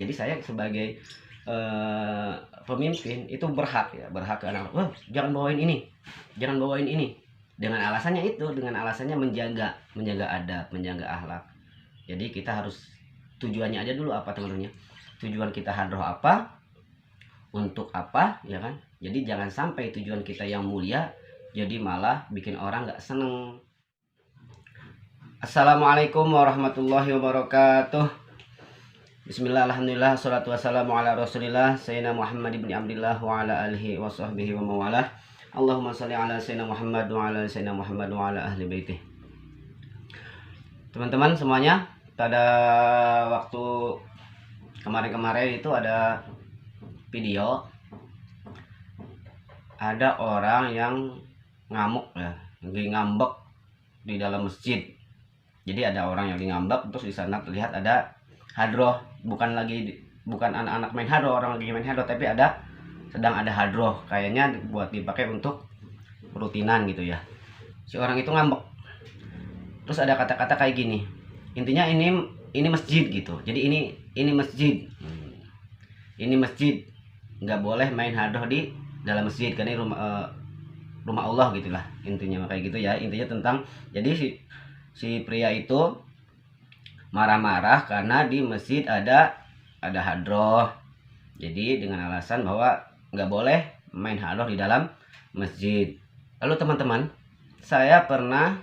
Jadi saya sebagai pemimpin itu berhak ke anak, jangan bawain ini, jangan bawain ini, dengan alasannya menjaga adab, menjaga akhlak. Jadi kita harus tujuannya aja dulu apa teman-teman ya, tujuan kita hadroh apa, untuk apa, ya kan. Jadi jangan sampai tujuan kita yang mulia jadi malah bikin orang nggak seneng. Assalamualaikum warahmatullahi wabarakatuh. Bismillah, alhamdulillah, salatu wassalamu ala rasulillah Sayyidina Muhammad ibn Abdillah wa ala alihi wa sahbihi wa mawalah. Allahumma salli ala Sayyidina Muhammad wa ala Sayyidina Muhammad wa ala ahli baitih. Teman-teman semuanya, pada waktu kemarin-kemarin itu ada video, ada orang yang ngamuk ya, lagi ngambek di dalam masjid. Jadi ada orang yang lagi ngambek, terus di sana terlihat ada hadroh, bukan anak-anak main hadroh, orang lagi main hadroh, tapi sedang ada hadroh, kayaknya buat dipakai untuk rutinan gitu ya. Si orang itu ngambek, terus ada kata-kata kayak gini, intinya ini masjid gitu. Jadi ini masjid, ini masjid, nggak boleh main hadroh di dalam masjid, karena ini rumah Allah gitulah intinya, kayak gitu ya. Intinya tentang, jadi si pria itu marah-marah karena di masjid ada hadroh. Jadi dengan alasan bahwa nggak boleh main hadroh di dalam masjid. Lalu teman-teman, saya pernah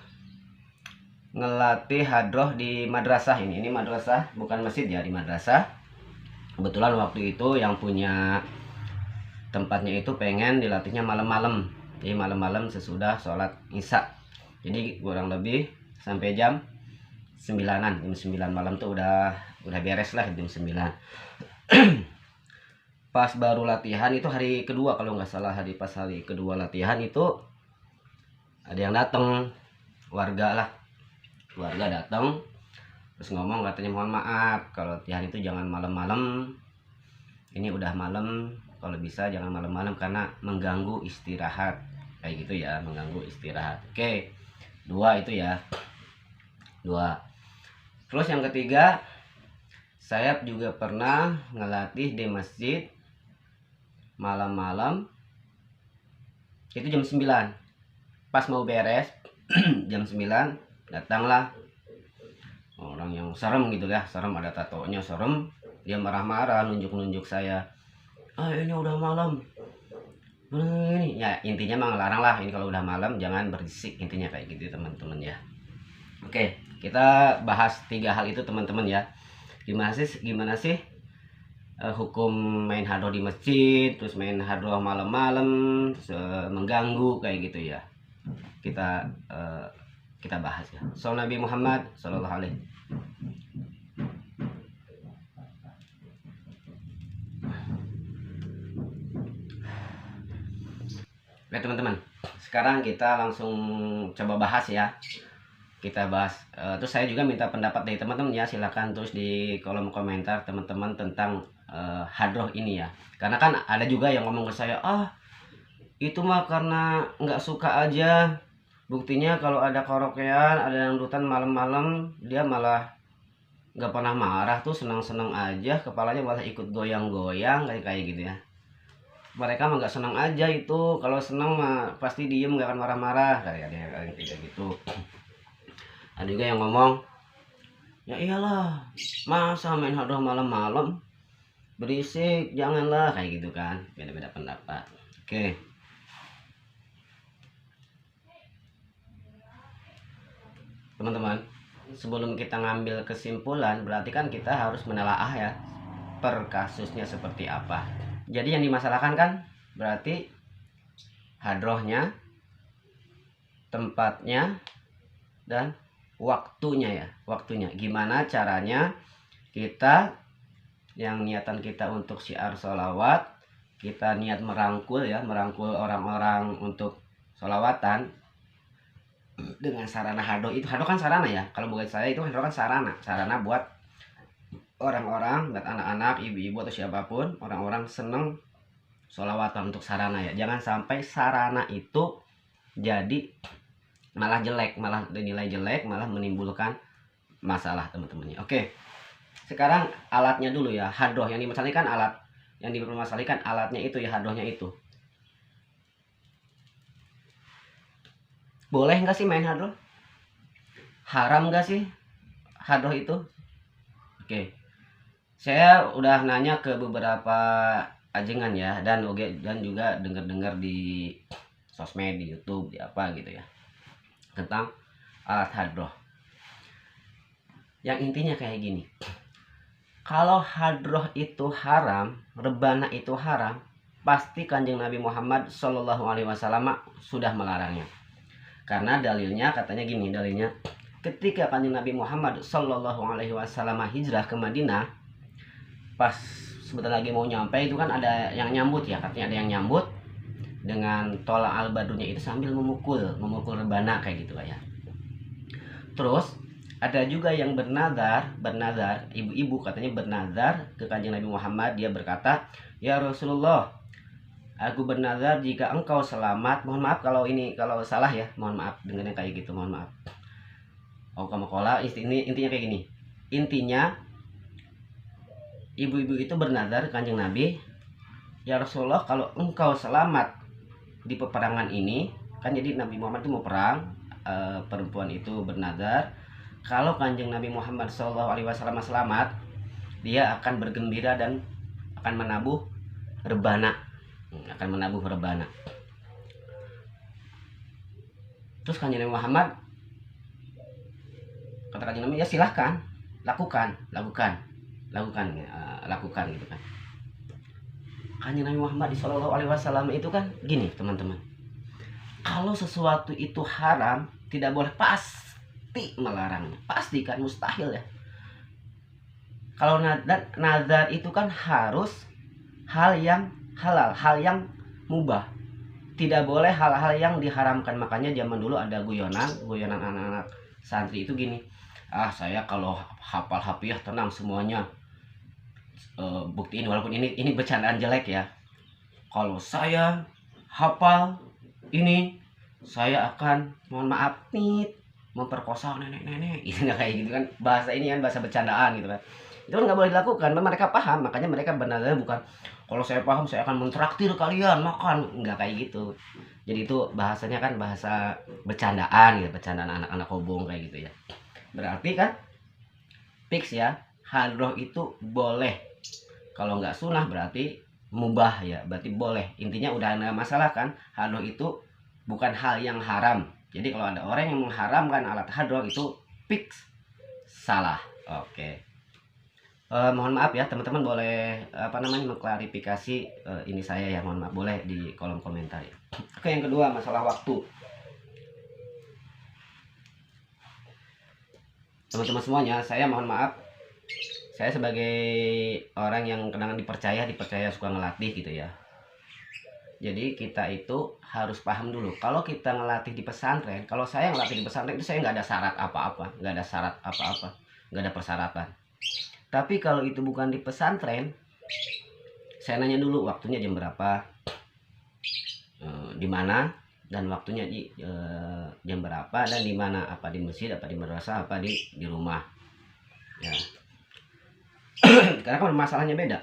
ngelatih hadroh di madrasah ini madrasah, bukan masjid ya, di madrasah. Kebetulan waktu itu yang punya tempatnya itu pengen dilatihnya malam-malam, jadi malam-malam sesudah sholat isya. Jadi kurang lebih sampai jam 9-an, jam 9 malam tuh udah beres lah, jam 9. Pas baru latihan itu hari kedua kalau nggak salah, pas hari kedua latihan itu ada yang datang, warga datang, terus ngomong katanya, mohon maaf kalau latihan itu jangan malam-malam, ini udah malam, kalau bisa jangan malam-malam karena mengganggu istirahat, kayak gitu ya, mengganggu istirahat. Oke, 2 itu ya, 2. Terus yang ketiga, saya juga pernah ngelatih di masjid malam-malam, itu jam 9. Pas mau beres jam 9 datanglah orang yang serem gitu ya, serem, ada tatonya serem. Dia marah-marah, nunjuk-nunjuk saya, ini udah malam ini ya. Intinya mah ngelarang lah, ini kalau udah malam jangan berisik, intinya kayak gitu teman-teman ya. Oke, kita bahas 3 hal itu teman-teman ya. Gimana sih hukum main hadroh di masjid, terus main hadroh malam-malam, mengganggu kayak gitu ya. Kita bahas ya. So Nabi Muhammad sallallahu alaihi. Oke teman-teman, sekarang kita langsung coba bahas ya. Kita bahas, terus saya juga minta pendapat dari teman-teman ya, silahkan terus di kolom komentar teman-teman tentang hadroh ini ya. Karena kan ada juga yang ngomong ke saya, itu mah karena nggak suka aja, buktinya kalau ada karaokean, ada dangdutan malam-malam, dia malah nggak pernah marah tuh, senang-senang aja, kepalanya malah ikut goyang-goyang kayak gitu ya. Mereka mah nggak senang aja itu, kalau senang mah pasti diem, nggak akan marah-marah, kayak gitu. Ada juga yang ngomong, ya iyalah, masa main hadroh malam-malam, berisik, janganlah, kayak gitu kan. Beda-beda pendapat. Oke, teman-teman, sebelum kita ngambil kesimpulan, berarti kan kita harus menelaah ya, per kasusnya seperti apa. Jadi yang dimasalahkan kan berarti hadrohnya, tempatnya, dan waktunya ya. Waktunya gimana caranya kita yang niatan kita untuk syiar sholawat, kita niat merangkul orang-orang untuk sholawatan dengan sarana hadroh. Itu hadroh kan sarana ya, kalau buat saya itu hadroh kan sarana buat orang-orang, buat anak-anak, ibu-ibu atau siapapun, orang-orang seneng sholawatan untuk sarana ya. Jangan sampai sarana itu jadi malah jelek, malah dinilai jelek, malah menimbulkan masalah teman-temannya. Oke, Sekarang alatnya dulu ya, hadroh yang dimasalahkan alat, yang dipermasalahkan alatnya itu ya, hadrohnya itu. Boleh nggak sih main hadroh? Haram nggak sih hadroh itu? Oke, saya udah nanya ke beberapa ajengan ya, dan juga dengar-dengar di sosmed, di YouTube, di apa gitu ya, tentang alat hadroh. Yang intinya kayak gini, kalau hadroh itu haram, rebana itu haram, pasti Kanjeng Nabi Muhammad Shallallahu Alaihi Wasallam sudah melarangnya. Karena dalilnya katanya gini, dalilnya ketika Kanjeng Nabi Muhammad Shallallahu Alaihi Wasallam hijrah ke Madinah, pas sebentar lagi mau nyampe itu kan ada yang nyambut ya, katanya ada yang nyambut dengan tolak al-badrunya itu sambil memukul rebana kayak gitu lah ya. Terus ada juga yang bernazar, ibu-ibu katanya bernazar ke Kanjeng Nabi Muhammad, dia berkata, "Ya Rasulullah, aku bernazar jika engkau selamat." Mohon maaf kalau salah ya, mohon maaf dengan yang kayak gitu, mohon maaf. Oh, kamu kola intinya kayak gini. Intinya ibu-ibu itu bernazar ke Kanjeng Nabi, "Ya Rasulullah, kalau engkau selamat di peperangan ini," kan jadi Nabi Muhammad itu mau perang, perempuan itu bernazar kalau Kanjeng Nabi Muhammad SAW selamat, dia akan bergembira dan akan menabuh rebana, Terus Kanjeng Nabi Muhammad kata Kanjeng Nabi, ya silahkan, lakukan gitu kan. Kanjeng Nabi Muhammad SAW itu kan gini teman-teman, kalau sesuatu itu haram tidak boleh, pasti melarangnya, pasti kan, mustahil ya. Kalau nazar itu kan harus hal yang halal, hal yang mubah, tidak boleh hal-hal yang diharamkan. Makanya zaman dulu ada guyonan anak-anak santri itu gini, saya kalau hafal hafiyah tenang semuanya, buktiin walaupun ini bercandaan jelek ya, kalau saya hafal ini saya akan, mohon maaf nih, memperkosa nenek-nenek gitu, kayak gitu kan, bahasa ini kan bahasa bercandaan gitu kan. Itu kan nggak boleh dilakukan, mereka paham, makanya mereka benar-benar bukan, kalau saya paham saya akan mentraktir kalian makan, nggak kayak gitu. Jadi itu bahasanya kan bahasa bercandaan gitu, bercandaan anak-anak kobong kayak gitu ya. Berarti kan fix ya, hadroh itu boleh. Kalau nggak sunnah berarti mubah ya, berarti boleh. Intinya udah nggak masalah kan, hadroh itu bukan hal yang haram. Jadi kalau ada orang yang mengharamkan alat hadroh itu fix salah. Oke. Mohon maaf ya teman-teman, boleh mengklarifikasi ini saya ya, mohon maaf, boleh di kolom komentar ya. Oke, yang kedua masalah waktu. Teman-teman semuanya, saya mohon maaf, saya sebagai orang yang kadang dipercaya suka ngelatih gitu ya. Jadi kita itu harus paham dulu, kalau kita ngelatih di pesantren, kalau saya ngelatih di pesantren itu saya nggak ada syarat apa-apa, nggak ada persyaratan. Tapi kalau itu bukan di pesantren, saya nanya dulu waktunya jam berapa, di mana, dan waktunya jam berapa dan di mana, apa di masjid, apa di madrasah, apa di rumah ya. Karena kan masalahnya beda.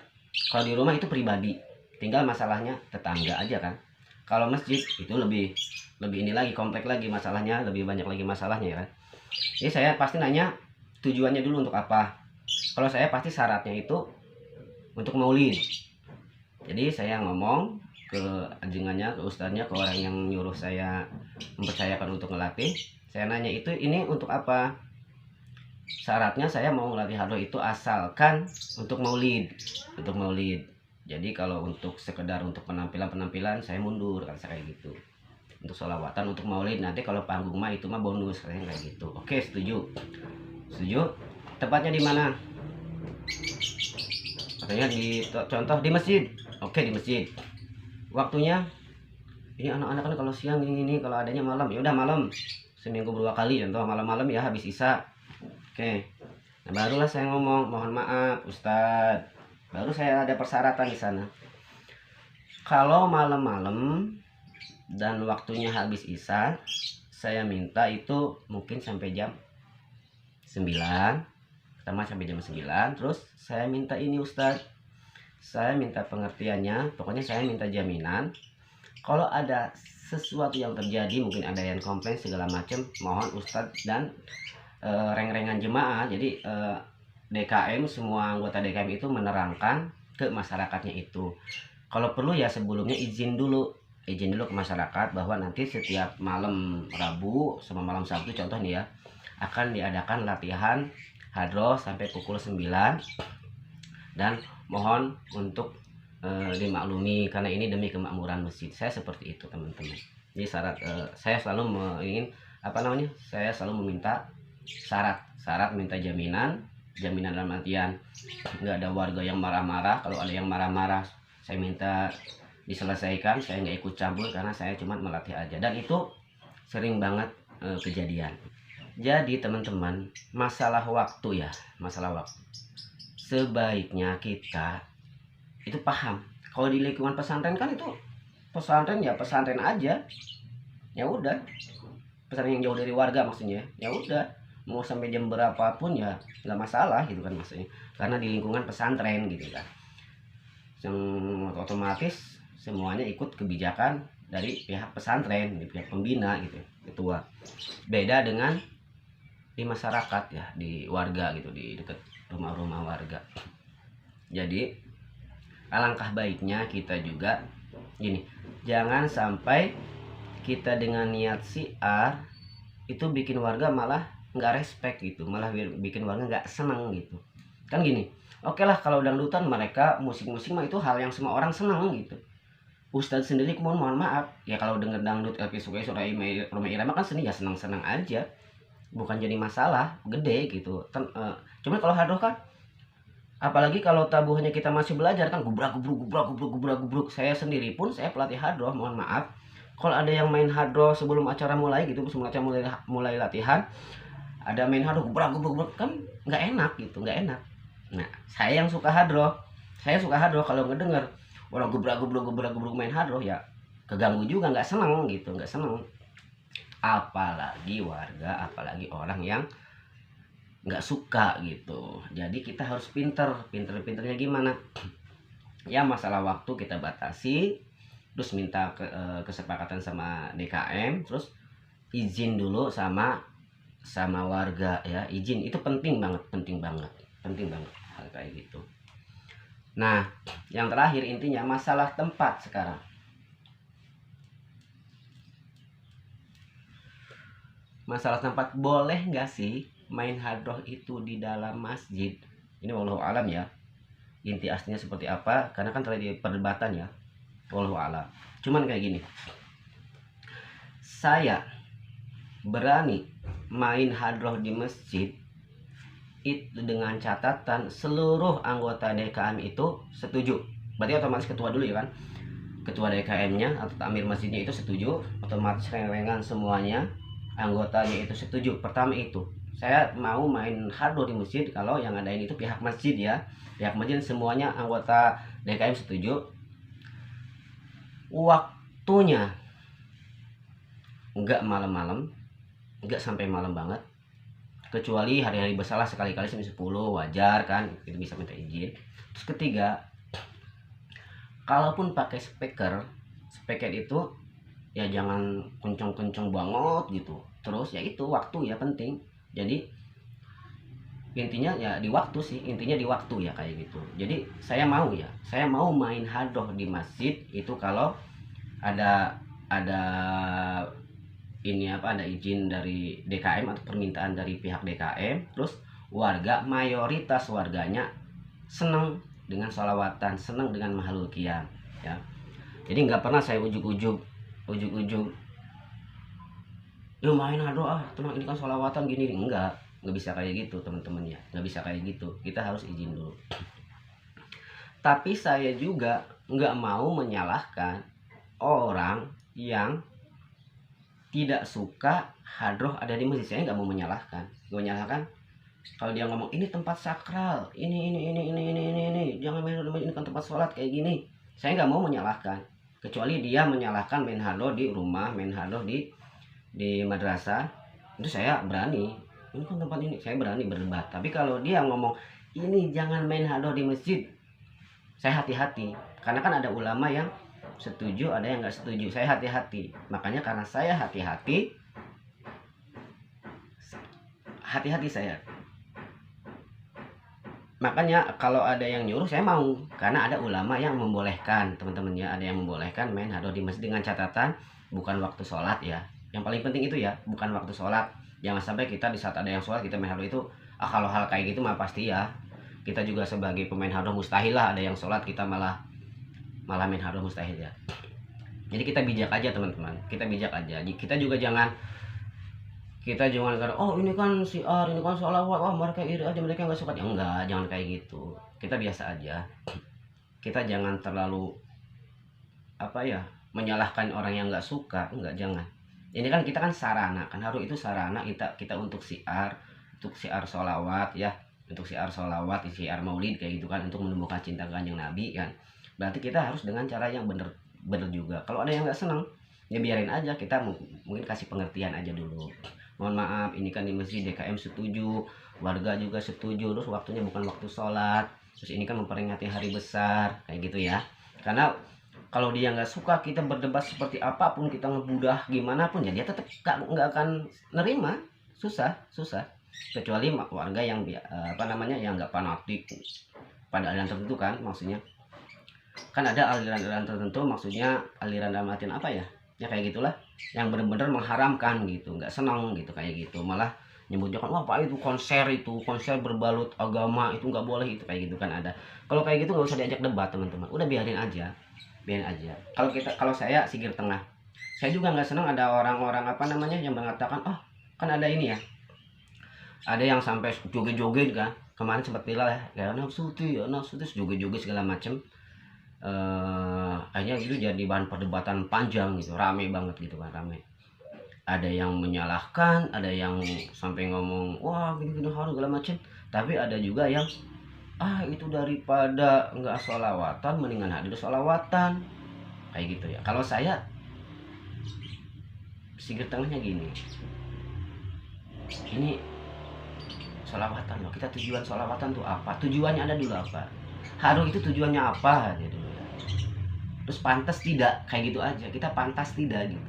Kalau di rumah itu pribadi, tinggal masalahnya tetangga aja kan. Kalau masjid itu lebih ini lagi, kompleks lagi masalahnya, lebih banyak lagi masalahnya ya kan. Jadi saya pasti nanya tujuannya dulu untuk apa. Kalau saya pasti syaratnya itu untuk maulid. Jadi saya ngomong ke ajengannya, ke ustadznya, ke orang yang nyuruh saya mempercayakan untuk ngelatih. Saya nanya ini untuk apa? Syaratnya saya mau ngelatih hadroh itu asalkan untuk maulid. Jadi kalau untuk sekedar untuk penampilan saya mundur, kan saya kayak gitu. Untuk sholawatan, untuk maulid nanti kalau panggung mah itu mah bonus, kayak gitu. Oke, setuju. Tepatnya di mana? Katanya contoh di masjid. Oke, di masjid. Waktunya ini anak-anak kan kalau siang ini, kalau adanya malam ya udah malam, seminggu 2 kali, contoh malam-malam ya habis isya. Oke, nah barulah saya ngomong, mohon maaf Ustadz, baru saya ada persyaratan di sana. Kalau malam-malam dan waktunya habis isya, saya minta itu mungkin sampai jam 9 pertama sampai jam 9. Terus saya minta ini Ustadz, saya minta pengertiannya, pokoknya saya minta jaminan kalau ada sesuatu yang terjadi, mungkin ada yang komplain segala macam, mohon Ustadz dan reng-rengan jemaah, jadi DKM, semua anggota DKM itu menerangkan ke masyarakatnya itu. Kalau perlu ya sebelumnya izin dulu ke masyarakat bahwa nanti setiap malam Rabu sama malam Sabtu contoh nih ya, akan diadakan latihan hadroh sampai pukul 9, dan mohon untuk dimaklumi karena ini demi kemakmuran masjid. Saya seperti itu teman-teman. Jadi syarat saya selalu ingin saya selalu meminta syarat minta jaminan dalam artian nggak ada warga yang marah-marah. Kalau ada yang marah-marah saya minta diselesaikan, saya nggak ikut campur karena saya cuma melatih aja, dan itu sering banget kejadian. Jadi teman-teman, masalah waktu, sebaiknya kita itu paham. Kalau di lingkungan pesantren kan itu pesantren aja, ya udah, pesantren yang jauh dari warga maksudnya, ya udah, mau sampai jam berapapun ya nggak masalah gitu kan maksudnya, karena di lingkungan pesantren gitu kan, yang otomatis semuanya ikut kebijakan dari pihak pesantren, di pihak pembina gitu, ketua. Beda dengan di masyarakat ya, di warga gitu, di dekat rumah-rumah warga. Jadi alangkah baiknya kita juga gini, jangan sampai kita dengan niat siar itu bikin warga malah nggak respect gitu, malah bikin warga nggak senang gitu kan. Gini, oke lah kalau dangdutan mereka musik-musik mah itu hal yang semua orang senang gitu. Ustadz sendiri mohon maaf ya, kalau denger dangdut Elvi Sukaesih, Rhoma Irama kan seni ya, senang-senang aja, bukan jadi masalah gede gitu. Cuman kalau hadroh kan, apalagi kalau tabuhannya kita masih belajar kan, gubruk. Saya sendiri pun saya pelatih hadroh, mohon maaf kalau ada yang main hadroh sebelum acara mulai gitu, sebelum acara mulai latihan, ada main hadroh gubruk kan nggak enak gitu, nggak enak. Nah, saya suka hadroh kalau ngedenger orang gubruk main hadroh ya keganggu juga, nggak seneng gitu, nggak seneng. Apalagi warga, apalagi orang yang nggak suka gitu. Jadi kita harus pinternya gimana ya, masalah waktu kita batasi, terus minta kesepakatan sama DKM, terus izin dulu sama warga ya, izin itu penting banget hal kayak gitu. Nah, yang terakhir intinya masalah tempat sekarang. Masalah tempat, boleh nggak sih main hadroh itu di dalam masjid? Ini wallahu alam ya, inti aslinya seperti apa, karena kan terjadi perdebatan ya, wallahu alam. Cuman kayak gini, saya berani main hadroh di masjid itu dengan catatan seluruh anggota DKM itu setuju. Berarti otomatis ketua dulu ya kan, ketua DKM-nya atau amir masjidnya itu setuju, otomatis reng-rengan semuanya anggotanya itu setuju. Pertama itu saya mau main hadroh di masjid kalau yang ngadain itu pihak masjid ya, pihak masjid semuanya anggota DKM setuju. Waktunya enggak malam-malam, enggak sampai malam banget, kecuali hari-hari bersalah sekali-kali jam 10 wajar kan, itu bisa minta izin. Terus ketiga, kalaupun pakai speaker itu ya jangan kenceng-kenceng banget gitu. Terus ya itu waktu ya penting. Jadi intinya ya di waktu sih, ya kayak gitu. Jadi saya mau main hadroh di masjid itu kalau ada ada izin dari DKM atau permintaan dari pihak DKM, terus mayoritas warganya senang dengan sholawatan, senang dengan mahlul qiyam ya. Jadi nggak pernah saya ujuk-ujuk yuk main hadroh tenang, ini kan sholawatan gini, nggak bisa kayak gitu teman-teman ya, nggak bisa kayak gitu, kita harus izin dulu. Tapi saya juga nggak mau menyalahkan orang yang tidak suka hadroh ada di masjid. Saya nggak mau menyalahkan. Kalau dia ngomong ini tempat sakral, ini jangan main hadroh, ini kan tempat sholat kayak gini, saya nggak mau menyalahkan. Kecuali dia menyalahkan main hadroh di rumah, main hadroh di madrasah, itu saya berani. ini kan tempat ini, saya berani berdebat. Tapi kalau dia ngomong ini jangan main hadroh di masjid, saya hati-hati, karena kan ada ulama yang setuju, ada yang nggak setuju. Saya hati-hati, makanya karena saya hati-hati saya. Makanya kalau ada yang nyuruh saya mau, karena ada ulama yang membolehkan, teman-teman ya, ada yang membolehkan main hadroh di masjid dengan catatan bukan waktu sholat ya. Yang paling penting itu ya, bukan waktu sholat. Jangan sampai kita di saat ada yang sholat kita main hadroh itu, kalau hal kayak gitu mah pasti ya. Kita juga sebagai pemain hadroh mustahil lah ada yang sholat kita malah main hadroh, mustahil ya. Jadi kita bijak aja teman-teman, kita bijak aja. Kita juga jangan oh ini kan siar, ini kan sholawat, wah mereka iri aja, mereka nggak suka ya. Enggak, jangan kayak gitu. Kita biasa aja, kita jangan terlalu menyalahkan orang yang nggak suka. Enggak, jangan. Ini kan kita kan sarana, kan harus itu sarana kita untuk siar sholawat ya, untuk siar sholawat, siar maulid kayak gitu kan, untuk menumbuhkan cinta Kanjeng Nabi kan. Berarti kita harus dengan cara yang bener juga. Kalau ada yang nggak senang ya biarin aja, kita mungkin kasih pengertian aja dulu. Mohon maaf, ini kan di masjid DKM setuju, warga juga setuju, terus waktunya bukan waktu sholat, terus ini kan memperingati hari besar kayak gitu ya. Karena kalau dia nggak suka kita berdebat seperti apapun, kita ngebudah gimana pun ya dia tetap nggak akan nerima. Susah kecuali warga yang yang nggak fanatik pada aliran tertentu kan, maksudnya kan ada aliran-aliran tertentu, maksudnya aliran dalam artian ya kayak gitulah, yang benar-benar mengharamkan gitu, nggak senang gitu kayak gitu, malah nyebutnya kan wah Pak itu konser berbalut agama, itu nggak boleh, itu kayak gitu kan ada. Kalau kayak gitu nggak usah diajak debat teman-teman, udah biarin aja. Kalau saya Sigir Tengah, saya juga nggak senang ada orang-orang yang mengatakan kan ada ini ya, ada yang sampai joget-joget kan, kemarin sempat viral ya nafsu joget-joget segala macem. Akhirnya itu jadi bahan perdebatan panjang gitu, rame banget gitu kan, rame. Ada yang menyalahkan, ada yang sampai ngomong wah gini harus segala macam, tapi ada juga yang itu daripada nggak sholawatan mendingan hadir sholawatan kayak gitu ya. Kalau saya Sigir Tengahnya gini, ini sholawatan loh, kita tujuan sholawatan tuh apa, tujuannya ada dulu apa, harum itu tujuannya apa gitu. Terus pantas tidak, kayak gitu aja, kita pantas tidak gitu,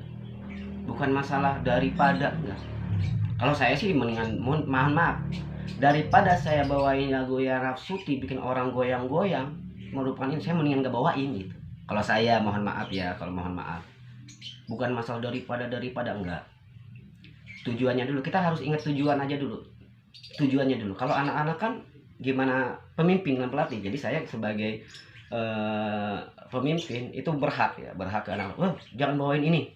bukan masalah daripada enggak. Kalau saya sih mendingan, mohon maaf, daripada saya bawain lagu ya Rafsuti bikin orang goyang-goyang merupakan ini, saya mendingan gak bawain gitu. Kalau saya mohon maaf ya, bukan masalah daripada enggak. Tujuannya dulu, kita harus ingat tujuan aja dulu, tujuannya dulu. Kalau anak-anak kan gimana, pemimpin dan pelatih, jadi saya sebagai pemimpin itu berhak ke anak, jangan bawain ini,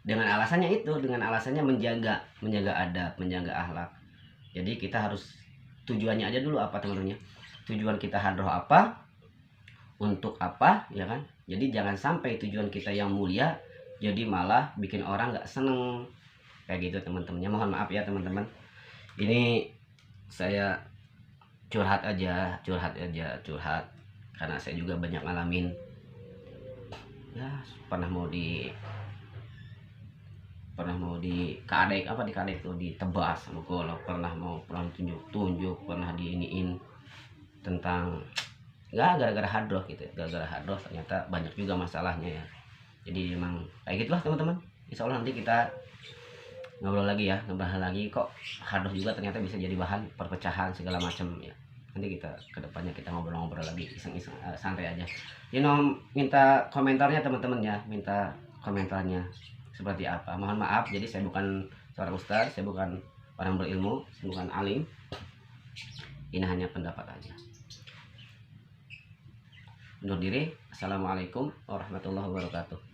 dengan alasannya menjaga adab, menjaga akhlak. Jadi kita harus tujuannya aja dulu apa teman-teman, tujuan kita hadroh apa, untuk apa ya kan. Jadi jangan sampai tujuan kita yang mulia jadi malah bikin orang nggak seneng kayak gitu teman-temannya. Mohon maaf ya teman-teman, ini saya curhat aja karena saya juga banyak ngalamin ya, pernah mau di kadek tuh, ditebas sama golok, pernah tunjuk, pernah diiniin tentang gara-gara hadroh gitu, ternyata banyak juga masalahnya ya. Jadi memang kayak gitulah teman-teman. Insya Allah nanti kita ngobrol lagi kok hadroh juga ternyata bisa jadi bahan perpecahan segala macam ya. Nanti kita kedepannya kita ngobrol lagi, iseng-iseng, santai aja. Minta komentarnya teman-teman ya, minta komentarnya seperti apa. Mohon maaf, jadi saya bukan seorang ustaz, saya bukan orang berilmu, saya bukan alim. Ini hanya pendapat aja. Undur diri. Assalamualaikum warahmatullahi wabarakatuh.